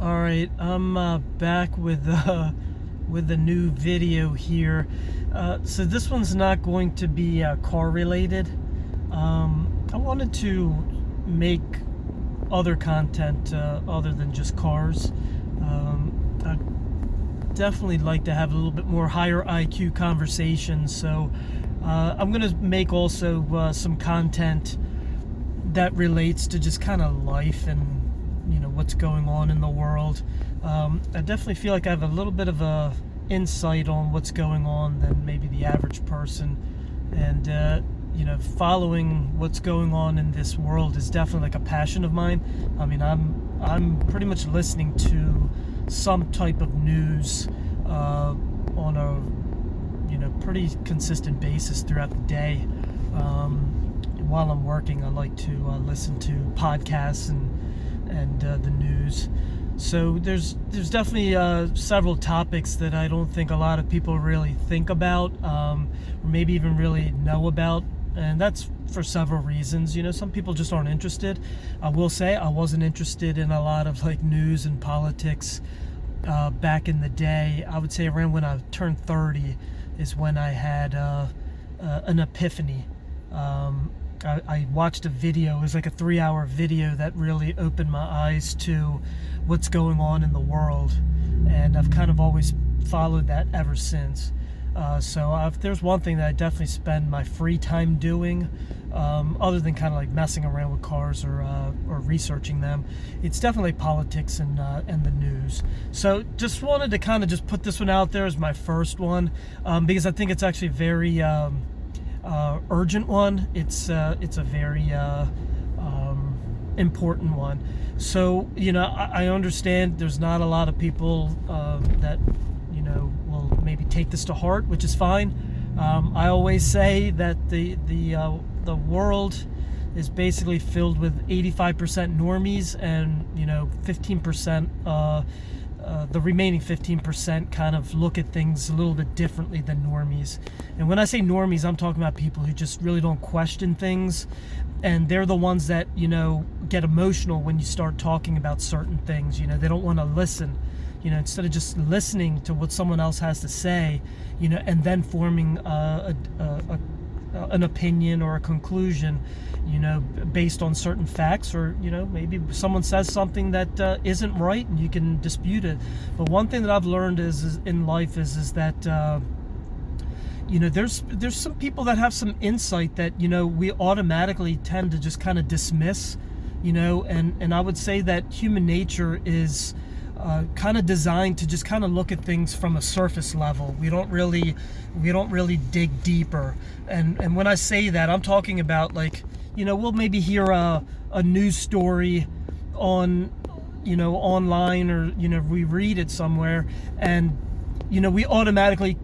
All right, I'm back with a new video here. So this one's not going to be car related. I wanted to make other content other than just cars. I'd definitely like to have a little bit more higher IQ conversations. So I'm going to make also some content that relates to just kind of life and what's going on in the world. I definitely feel like I have a little bit of a insight on what's going on than maybe the average person, and following what's going on in this world is definitely like a passion of mine. I mean, I'm pretty much listening to some type of news on a pretty consistent basis throughout the day. While I'm working, I like to listen to podcasts and the news. So there's definitely several topics that I don't think a lot of people really think about, or maybe even really know about, and that's for several reasons. Some people just aren't interested. I will say I wasn't interested in a lot of like news and politics back in the day. I would say around when I turned 30 is when I had an epiphany. I watched a video. It was like a 3-hour video that really opened my eyes to what's going on in the world, and I've kind of always followed that ever since. So if there's one thing that I definitely spend my free time doing, other than kind of like messing around with cars or researching them, it's definitely politics and the news. So just wanted to kind of just put this one out there as my first one, because I think it's actually very urgent one. It's a very important one. So I understand there's not a lot of people that will maybe take this to heart, which is fine. I always say that the world is basically filled with 85% normies, and 15%. The remaining 15% kind of look at things a little bit differently than normies. And when I say normies, I'm talking about people who just really don't question things, and they're the ones that get emotional when you start talking about certain things. They don't want to listen. Instead of just listening to what someone else has to say, and then forming an opinion or a conclusion, based on certain facts, or maybe someone says something that isn't right and you can dispute it. But one thing that I've learned is in life is that there's some people that have some insight that we automatically tend to just kind of dismiss, and I would say that human nature is kind of designed to just kind of look at things from a surface level. We don't really dig deeper. And when I say that, I'm talking about like, we'll maybe hear a news story on, online, or, we read it somewhere, and, we automatically,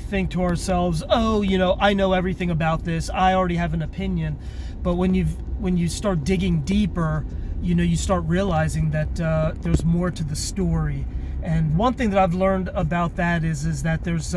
think to ourselves, oh, I know everything about this. I already have an opinion. But when you start digging deeper, you start realizing that there's more to the story. And one thing that I've learned about that is that there's,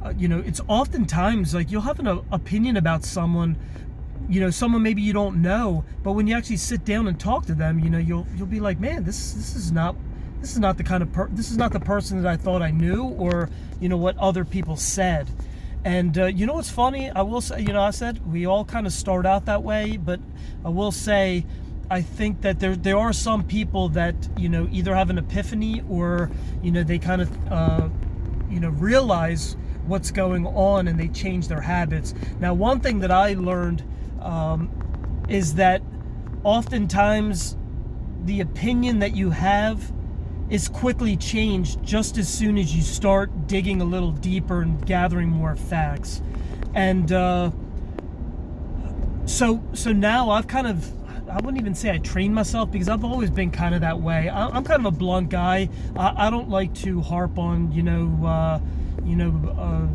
it's oftentimes like you'll have an opinion about someone, someone maybe you don't know, but when you actually sit down and talk to them, you'll be like, man, this is not the kind of this is not the person that I thought I knew, or what other people said. And what's funny? I will say, I said we all kind of start out that way, but I will say, I think that there are some people that either have an epiphany, or they kind of realize what's going on and they change their habits. Now, one thing that I learned is that oftentimes the opinion that you have is quickly changed just as soon as you start digging a little deeper and gathering more facts. And so now I've kind of, I wouldn't even say I trained myself, because I've always been kind of that way. I'm kind of a blunt guy. I don't like to harp on,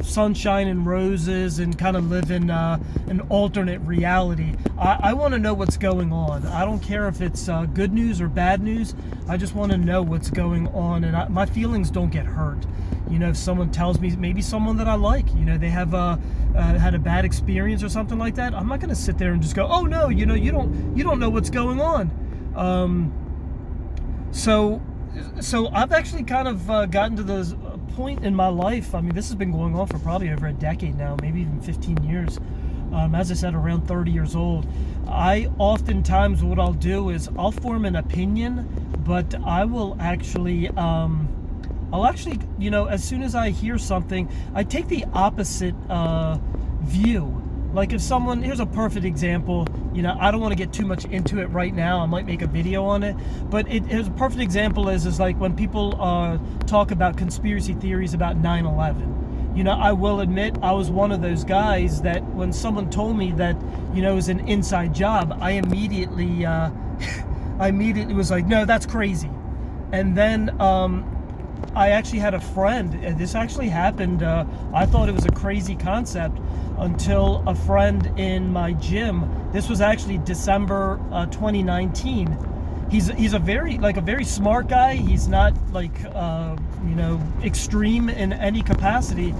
sunshine and roses and kind of live in an alternate reality. I want to know what's going on. I don't care if it's good news or bad news. I just want to know what's going on, and my feelings don't get hurt. If someone tells me, maybe someone that I like, they have had a bad experience or something like that, I'm not going to sit there and just go, oh no, you don't know what's going on. So So I've actually kind of gotten to the point in my life. I mean, this has been going on for probably over a decade now, maybe even 15 years. As I said, around 30 years old. I oftentimes, what I'll do is I'll form an opinion, but I will actually, I'll actually, as soon as I hear something, I take the opposite view. Like if someone, here's a perfect example, I don't want to get too much into it right now. I might make a video on it, but here's a perfect example is like when people talk about conspiracy theories about 9/11. I will admit I was one of those guys that when someone told me that, it was an inside job, I immediately was like, no, that's crazy. And then I actually had a friend, and this actually happened, I thought it was a crazy concept until a friend in my gym, this was actually December 2019. He's a very smart guy. He's not extreme in any capacity.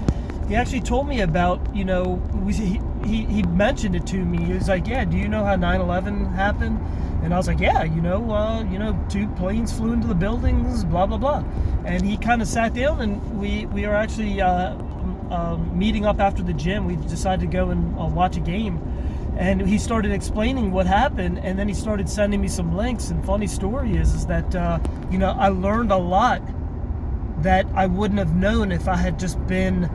He actually told me about, he mentioned it to me. He was like, yeah, do you know how 9/11 happened? And I was like, yeah, two planes flew into the buildings, blah, blah, blah. And he kind of sat down and we are actually meeting up after the gym. We decided to go and watch a game. And he started explaining what happened, and then he started sending me some links. And funny story is that, I learned a lot that I wouldn't have known if I had just been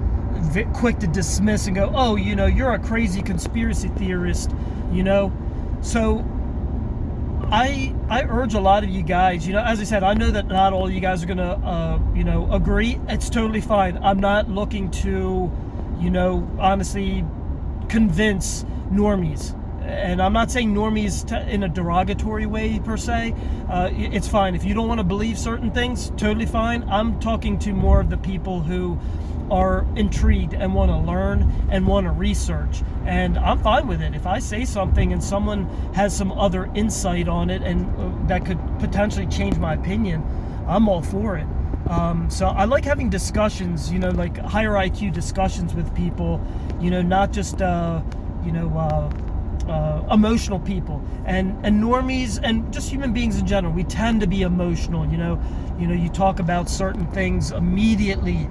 quick to dismiss and go, oh, you're a crazy conspiracy theorist, So I urge a lot of you guys, as I said, I know that not all you guys are going to, agree. It's totally fine. I'm not looking to, honestly convince normies, and I'm not saying normies in a derogatory way per se. It's fine if you don't want to believe certain things, totally fine. I'm talking to more of the people who are intrigued and want to learn and want to research, and I'm fine with it. If I say something and someone has some other insight on it and that could potentially change my opinion, I'm all for it. So I like having discussions, like higher IQ discussions with people, not just emotional people and normies and just human beings in general. We tend to be emotional. You talk about certain things immediately.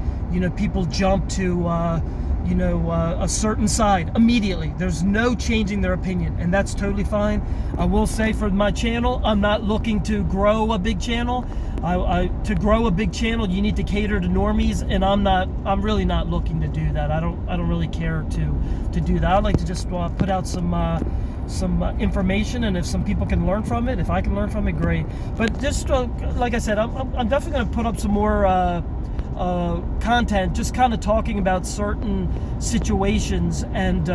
People jump to a certain side immediately. There's no changing their opinion, and that's totally fine. I will say for my channel, I'm not looking to grow a big channel. To grow a big channel, you need to cater to normies, and I'm really not looking to do that. I don't really care to do that. I like to just put out some information, and if some people can learn from it, if I can learn from it, great. But just like I said, I'm definitely going to put up some more content, just kind of talking about certain situations and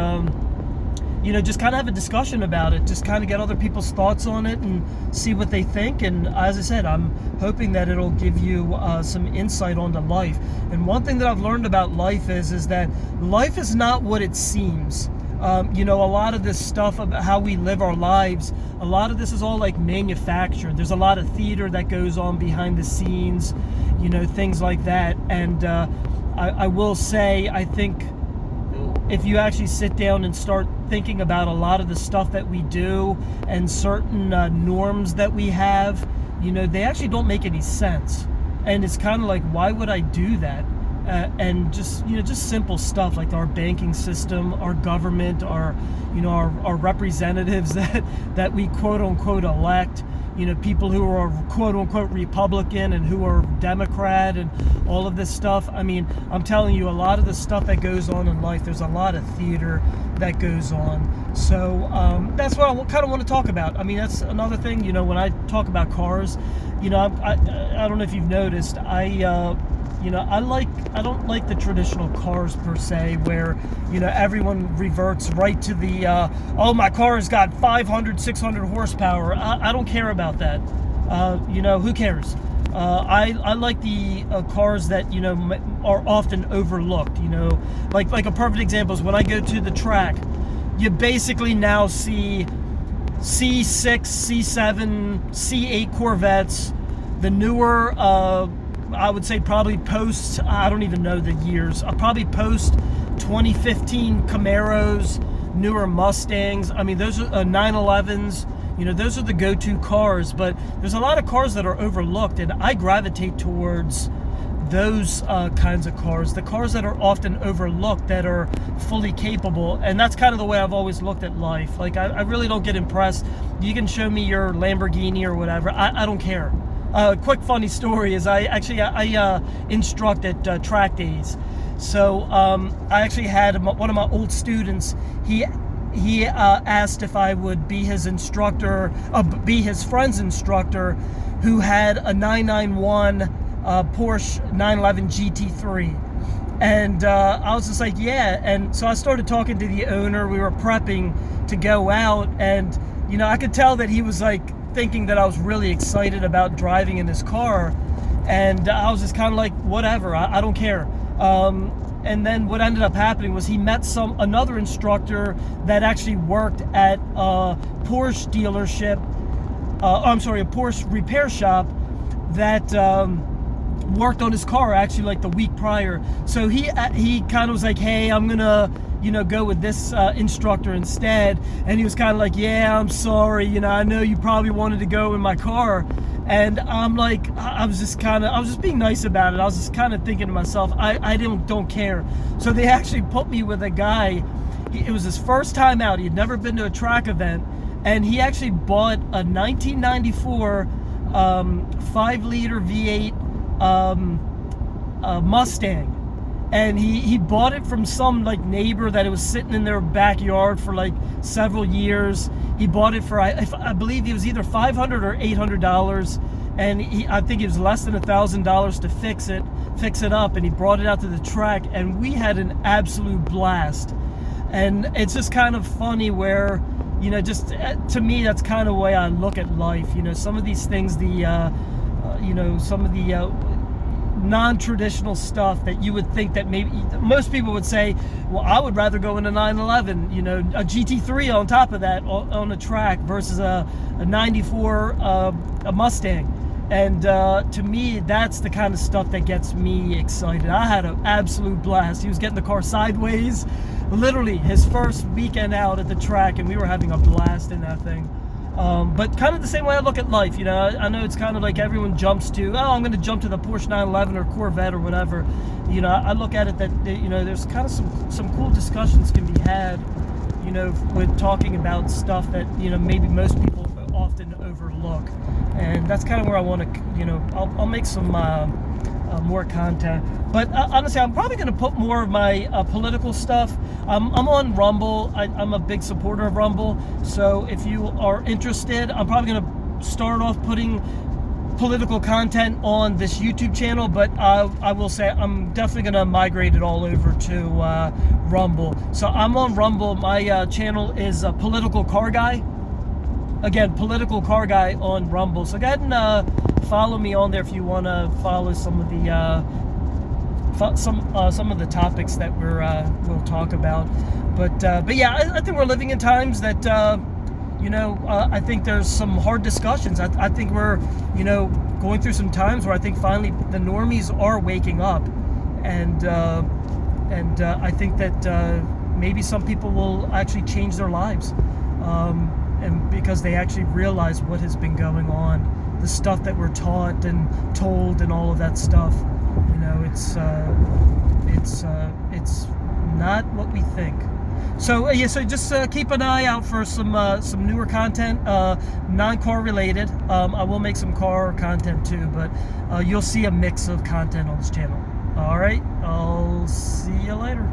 just kind of have a discussion about it, just kind of get other people's thoughts on it and see what they think. And as I said, I'm hoping that it'll give you some insight onto life. And one thing that I've learned about life is that life is not what it seems. A lot of this stuff about how we live our lives, a lot of this is all like manufactured. There's a lot of theater that goes on behind the scenes, things like that. And I will say, I think if you actually sit down and start thinking about a lot of the stuff that we do and certain norms that we have, they actually don't make any sense. And it's kind of like, why would I do that? And just simple stuff like our banking system, our government, our representatives that we quote unquote elect, people who are quote unquote Republican and who are Democrat and all of this stuff. I mean, I'm telling you, a lot of the stuff that goes on in life, there's a lot of theater that goes on. So that's what I kind of want to talk about. I mean, that's another thing, when I talk about cars, I don't know if you've noticed, I don't like the traditional cars per se, where, everyone reverts right to the, oh, my car has got 500, 600 horsepower. I don't care about that. Who cares? I like the cars that, are often overlooked, like a perfect example is when I go to the track, you basically now see C6, C7, C8 Corvettes, the newer, I would say probably post, I don't even know the years, probably post 2015 Camaros, newer Mustangs. I mean, those are 911s. those are the go-to cars. But there's a lot of cars that are overlooked, and I gravitate towards those kinds of cars, the cars that are often overlooked, that are fully capable. And that's kind of the way I've always looked at life. Like, I really don't get impressed. You can show me your Lamborghini or whatever, I don't care. Quick funny story is I instruct at track days. So I actually had one of my old students, he asked if I would be his instructor, be his friend's instructor, who had a 991 Porsche 911 GT3. And I was just like, yeah. And so I started talking to the owner. We were prepping to go out, and I could tell that he was like thinking that I was really excited about driving in his car. And I was just kind of like, whatever, I don't care. And then what ended up happening was he met another instructor that actually worked at a Porsche dealership, a Porsche repair shop that worked on his car actually like the week prior. So he kind of was like, hey, I'm gonna go with this instructor instead. And he was kind of like, yeah, I'm sorry, I know you probably wanted to go in my car. And I'm like, I was just being nice about it. I was just kind of thinking to myself, I don't care. So they actually put me with a guy. It was his first time out. He had never been to a track event, and he actually bought a 1994 5-liter V8 Mustang. And he bought it from some like neighbor that it was sitting in their backyard for like several years. He bought it for, I believe it was either $500 or $800, and I think it was less than $1,000 to fix it up. And he brought it out to the track, and we had an absolute blast. And it's just kind of funny where, just to me, that's kind of the way I look at life. Some of these things, some of the non-traditional stuff that you would think that maybe most people would say, well, I would rather go in a 911, a GT3 on top of that on a track versus a 94 a Mustang. And to me, that's the kind of stuff that gets me excited. I had an absolute blast. He was getting the car sideways, literally his first weekend out at the track, and we were having a blast in that thing. But kind of the same way I look at life, I know it's kind of like everyone jumps to, I'm going to jump to the Porsche 911 or Corvette or whatever. I look at it that, there's kind of some cool discussions can be had, with talking about stuff that, maybe most people often overlook. And that's kind of where I want to, I'll make some more content. But honestly, I'm probably going to put more of my political stuff. I'm on Rumble. I'm a big supporter of Rumble. So if you are interested, I'm probably going to start off putting political content on this YouTube channel. But I will say I'm definitely going to migrate it all over to Rumble. So I'm on Rumble. My channel is Political Car Guy. Again, Political Car Guy on Rumble. So go ahead and follow me on there if you want to follow some of the topics that we'll talk about. But yeah, I think we're living in times that I think there's some hard discussions. I think we're going through some times where I think finally the normies are waking up, and I think that maybe some people will actually change their lives. And because they actually realize what has been going on, the stuff that we're taught and told and all of that stuff, it's not what we think. So yeah, so just keep an eye out for some newer content, non-car related. I will make some car content too, but you'll see a mix of content on this channel. All right, I'll see you later.